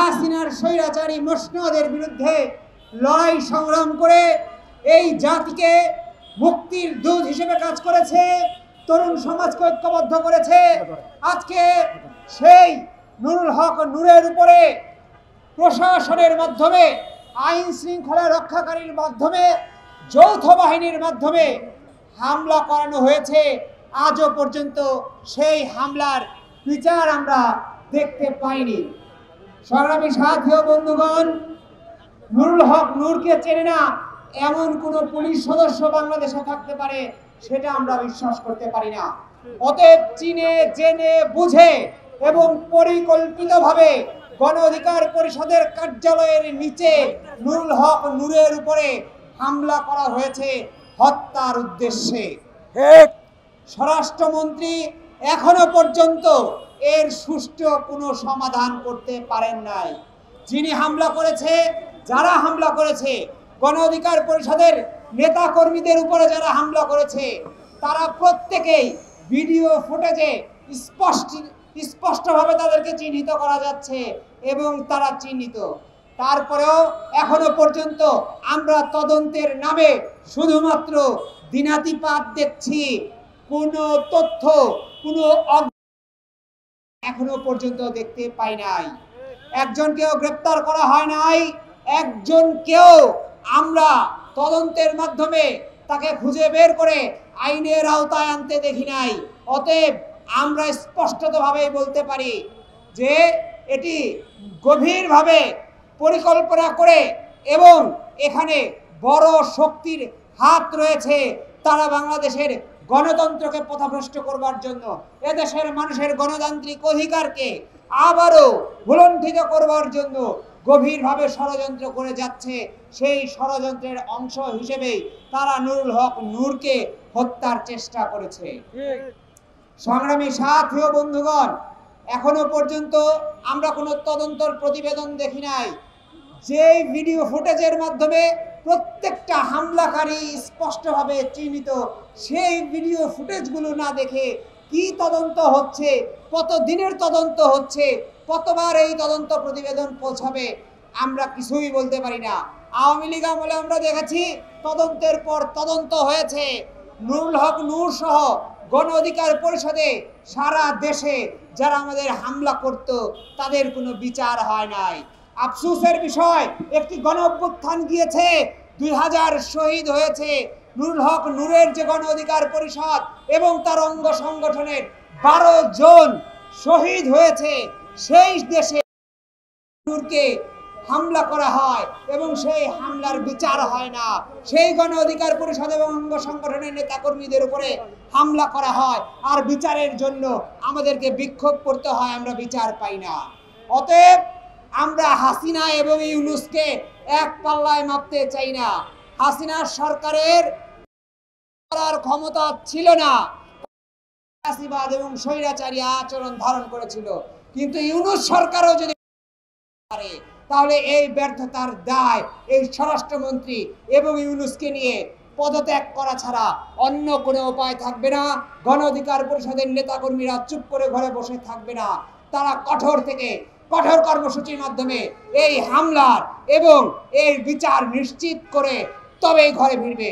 হাসিনার স্বৈরাচারী মসনদের বিরুদ্ধে লড়াই সংগ্রাম করে এই জাতিকে মুক্তির দূত হিসেবে কাজ করেছে, তরুণ সমাজকে ঐক্যবদ্ধ করেছে। আজকে সেই নুরুল হক নূরের উপরে প্রশাসনের মাধ্যমে, আইন শৃঙ্খলা রক্ষাকারীর মাধ্যমে, যৌথ বাহিনীর মাধ্যমে হামলা করানো হয়েছে। আজও পর্যন্ত সেই হামলার বিচার আমরা দেখতে পাইনি। সংগ্রামী সাথী ও বন্ধুগণ, নুরুল হক নূরকে চেনে না এমন কোন পুলিশ সদস্য বাংলাদেশে থাকতে পারে সেটা আমরা বিশ্বাস করতে পারি না। অতএব চিনে জেনে বুঝে এবং পরিকল্পিতভাবে গণ অধিকার পরিষদের কার্যালয়ের নিচে নুরুল হক নূরের উপরে হামলা করা হয়েছে হত্যার উদ্দেশ্যে। স্বরাষ্ট্রমন্ত্রী এখনো পর্যন্ত এর সুষ্ঠু কোনো সমাধান করতে পারেন নাই। যিনি হামলা করেছে, যারা হামলা করেছে, গণ অধিকার পরিষদের নেতা কর্মীদের উপরে যারা হামলা করেছে, তারা প্রত্যেকেই ভিডিও ফুটেজে স্পষ্টভাবে তাদেরকে চিহ্নিত করা যাচ্ছে এবং তারা চিহ্নিত। তারপরেও এখনো পর্যন্ত আমরা তদন্তের নামে শুধুমাত্র দিনাতিপাত দেখছি, কোনো তথ্য কোনো এখনো পর্যন্ত দেখতে পাই নাই। একজনকেও গ্রেপ্তার করা হয় নাই, একজনকেও আমরা তদন্তের মাধ্যমে তাকে খুঁজে বের করে আইনের আওতায় আনতে দেখি নাই। অতএব আমরা স্পষ্টতভাবে বলতে পারি যে এটি গভীরভাবে পরিকল্পনা করে এবং এখানে বড় শক্তির হাত রয়েছে। তারা বাংলাদেশের গণতন্ত্রকে পথভ্রষ্ট করবার জন্য, এদেশের মানুষের গণতান্ত্রিক অধিকারকে আবারও ভুলণ্ঠিত করবার জন্য গভীরভাবে ষড়যন্ত্র করে যাচ্ছে। সেই ষড়যন্ত্রের অংশ হিসেবে তারা নুরুল হক নূরকে হত্যার চেষ্টা করেছে। সংগ্রামী সাথী ও বন্ধুগণ, এখনো পর্যন্ত আমরা কোনো তদন্তর প্রতিবেদন দেখি নাই। যে ভিডিও ফুটেজের মাধ্যমে প্রত্যেকটা হামলাকারী স্পষ্টভাবে চিহ্নিত, সেই ভিডিও ফুটেজগুলো না দেখে কি তদন্ত হচ্ছে, কত দিনের তদন্ত হচ্ছে, কতবার এই তদন্ত প্রতিবেদন পৌঁছাবে, আমরা কিছুই বলতে পারি না। আওয়ামী লীগ আমলে আমরা দেখেছি তদন্তের পর তদন্ত হয়েছে। নুরুল হক নূর সহ গণ অধিকার পরিষদে সারা দেশে যারা আমাদের হামলা করত তাদের কোনো বিচার হয় নাই। আফসোসের বিষয়, একটি গণ অভ্যুত্থান গিয়েছে, 2000 শহীদ হয়েছে। নুরুল হক নূরের যে গণ অধিকার পরিষদ এবং তার অঙ্গ সংগঠনের 12 জন শহীদ হয়েছে, সেই দেশে নূরকে হামলা করা হয় এবং সেই হামলার বিচার হয় না। সেই গণ অধিকার পরিষদ এবং অঙ্গ সংগঠনের নেতাকর্মীদের উপরে হামলা করা হয়, আর বিচারের জন্য আমাদেরকে বিক্ষোভ করতে হয়, আমরা বিচার পাই না। অতএব আমরা হাসিনা এবং ইউনূসকে এক পাল্লায় মাপতে চাই না। হাসিনার সরকারের করার ক্ষমতা ছিল না, ফ্যাসিবাদ এবং স্বৈরাচারী আচরণ ধারণ করেছিল, কিন্তু ইউনূস সরকারও যদি পারে তাহলে এই ব্যর্থতার দায় এই স্বরাষ্ট্রমন্ত্রী এবং ইউনূসকে নিয়ে পদত্যাগ করা ছাড়া অন্য কোনো উপায় থাকবে না। গণ অধিকার পরিষদের নেতাকর্মীরা চুপ করে ঘরে বসে থাকবে না, তারা কঠোর থেকে কঠোর কর্মসূচির মাধ্যমে এই হামলার এবং এর বিচার নিশ্চিত করে তবেই ঘরে ফিরবে।